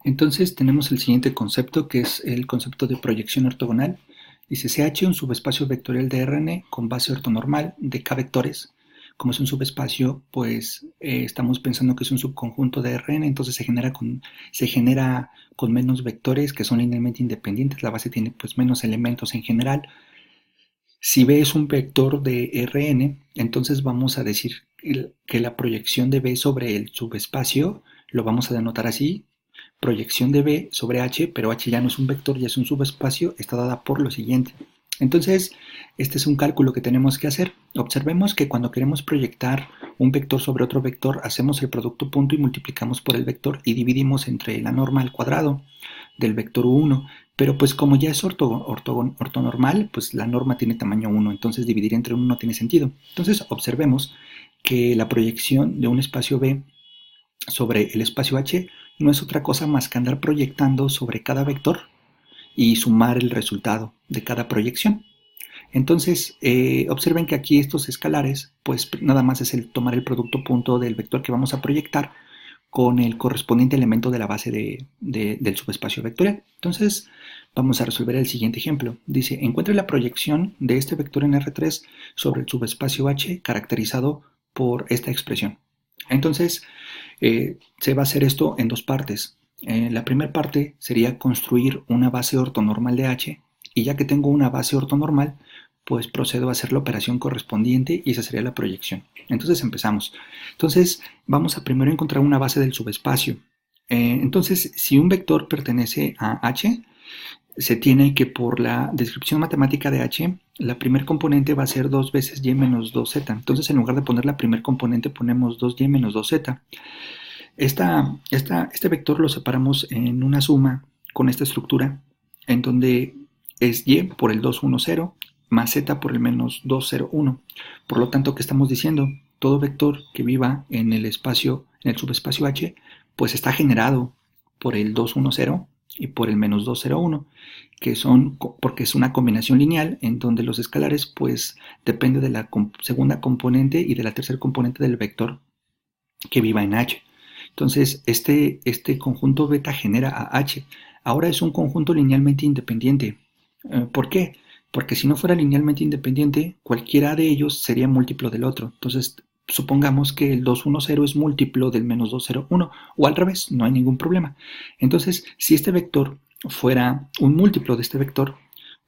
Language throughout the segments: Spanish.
Entonces tenemos el siguiente concepto, que es el concepto de proyección ortogonal. Dice CH, un subespacio vectorial de Rn con base ortonormal de K vectores. Como es un subespacio, pues estamos pensando que es un subconjunto de Rn, entonces se genera con menos vectores que son linealmente independientes. La base tiene pues menos elementos en general. Si B es un vector de Rn, entonces vamos a decir que la proyección de B sobre el subespacio lo vamos a denotar así: proyección de B sobre H, pero H ya no es un vector, ya es un subespacio, está dada por lo siguiente. Entonces, este es un cálculo que tenemos que hacer. Observemos que cuando queremos proyectar un vector sobre otro vector, hacemos el producto punto y multiplicamos por el vector y dividimos entre la norma al cuadrado del vector 1. Pero pues como ya es ortonormal, pues la norma tiene tamaño 1, entonces dividir entre 1 no tiene sentido. Entonces observemos que la proyección de un espacio B sobre el espacio H no es otra cosa más que andar proyectando sobre cada vector y sumar el resultado de cada proyección. Entonces, observen que aquí estos escalares, pues nada más es el tomar el producto punto del vector que vamos a proyectar con el correspondiente elemento de la base del subespacio vectorial. Entonces, vamos a resolver el siguiente ejemplo. Dice, encuentre la proyección de este vector en R3 sobre el subespacio H caracterizado por esta expresión. Entonces, se va a hacer esto en dos partes. La primera parte sería construir una base ortonormal de H, y ya que tengo una base ortonormal, pues procedo a hacer la operación correspondiente y esa sería la proyección. Entonces empezamos. Entonces vamos a primero encontrar una base del subespacio. Entonces, si un vector pertenece a H, se tiene que por la descripción matemática de H, la primer componente va a ser 2 veces y menos 2z. Entonces, en lugar de poner la primer componente, ponemos 2y menos 2z. Este vector lo separamos en una suma con esta estructura, en donde es y por el 2, 1, 0, más z por el menos 2, 0, 1. Por lo tanto, ¿qué estamos diciendo? Todo vector que viva en el subespacio H, pues está generado por el 2, 1, 0 y por el menos 2, 0, 1, porque es una combinación lineal en donde los escalares pues depende de la segunda componente y de la tercera componente del vector que viva en H. Entonces, este conjunto beta genera a H. Ahora es un conjunto linealmente independiente. ¿Por qué? Porque si no fuera linealmente independiente, cualquiera de ellos sería múltiplo del otro. Entonces, supongamos que el 2, 1, 0 es múltiplo del menos 2, 0, 1, o al revés, no hay ningún problema. Entonces, si este vector fuera un múltiplo de este vector,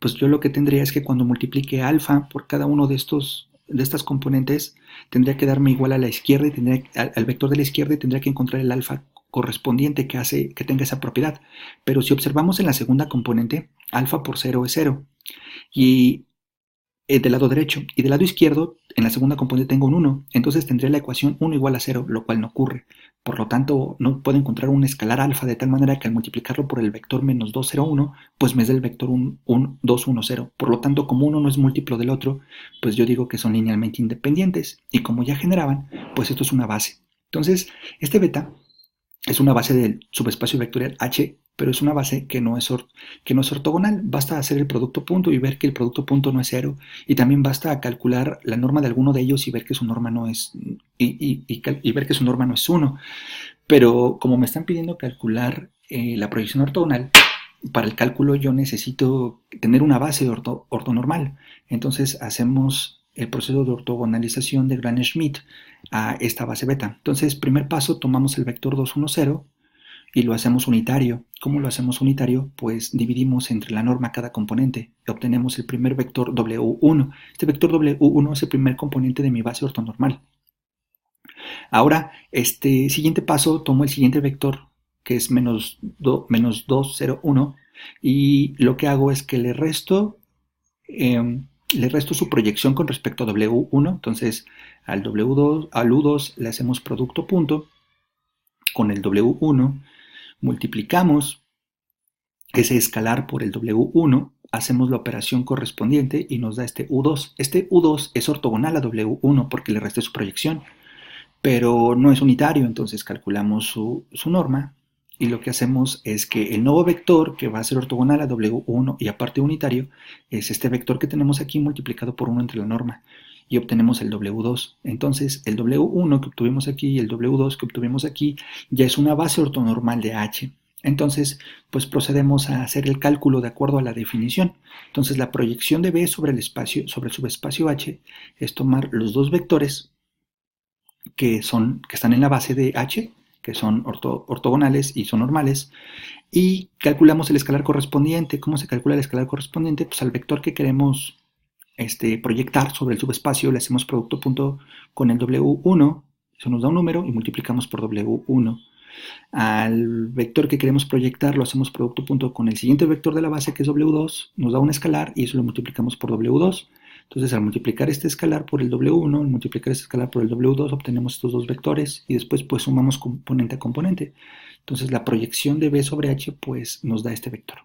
pues yo lo que tendría es que cuando multiplique alfa por cada uno de estas componentes, tendría que darme igual a la izquierda y al vector de la izquierda, y tendría que encontrar el alfa correspondiente que tenga esa propiedad. Pero si observamos en la segunda componente, alfa por 0 es 0, y del lado derecho, y del lado izquierdo, en la segunda componente tengo un 1, entonces tendré la ecuación 1 igual a 0, lo cual no ocurre. Por lo tanto, no puedo encontrar un escalar alfa de tal manera que al multiplicarlo por el vector menos 2, 0, 1, pues me dé el vector 2, 1, 0. Por lo tanto, como uno no es múltiplo del otro, pues yo digo que son linealmente independientes, y como ya generaban, pues esto es una base. Entonces, este beta es una base del subespacio vectorial H, pero es una base que no es ortogonal. Basta hacer el producto punto y ver que el producto punto no es 0, y también basta calcular la norma de alguno de ellos y ver que su norma no es ver que su norma no es 1. Pero como me están pidiendo calcular la proyección ortogonal, para el cálculo yo necesito tener una base ortonormal. Entonces hacemos el proceso de ortogonalización de Gram-Schmidt a esta base beta. Entonces, primer paso, tomamos el vector 2, 1, 0 y lo hacemos unitario. ¿Cómo lo hacemos unitario? Pues dividimos entre la norma cada componente y obtenemos el primer vector W1. Este vector W1 es el primer componente de mi base ortonormal. Ahora, este siguiente paso, tomo el siguiente vector, que es menos 2, 0, 1, y lo que hago es que le resto su proyección con respecto a W1. Entonces, al U2 le hacemos producto punto con el W1, multiplicamos ese escalar por el W1, hacemos la operación correspondiente y nos da este U2. Este U2 es ortogonal a W1 porque le resté su proyección, pero no es unitario, entonces calculamos su norma y lo que hacemos es que el nuevo vector que va a ser ortogonal a W1 y aparte unitario es este vector que tenemos aquí multiplicado por 1 entre la norma y obtenemos el W2. Entonces el W1 que obtuvimos aquí y el W2 que obtuvimos aquí ya es una base ortonormal de H. Entonces, pues procedemos a hacer el cálculo de acuerdo a la definición. Entonces, la proyección de B sobre el espacio, sobre el subespacio H, es tomar los dos vectores que están en la base de H, que son ortogonales y son normales, y calculamos el escalar correspondiente. ¿Cómo se calcula el escalar correspondiente? Pues al vector que queremos proyectar sobre el subespacio le hacemos producto punto con el W1, eso nos da un número y multiplicamos por W1. Al vector que queremos proyectar lo hacemos producto punto con el siguiente vector de la base, que es W2, nos da un escalar y eso lo multiplicamos por W2. Entonces, al multiplicar este escalar por el W1, al multiplicar este escalar por el W2, obtenemos estos dos vectores y después pues sumamos componente a componente. Entonces, la proyección de B sobre H pues nos da este vector.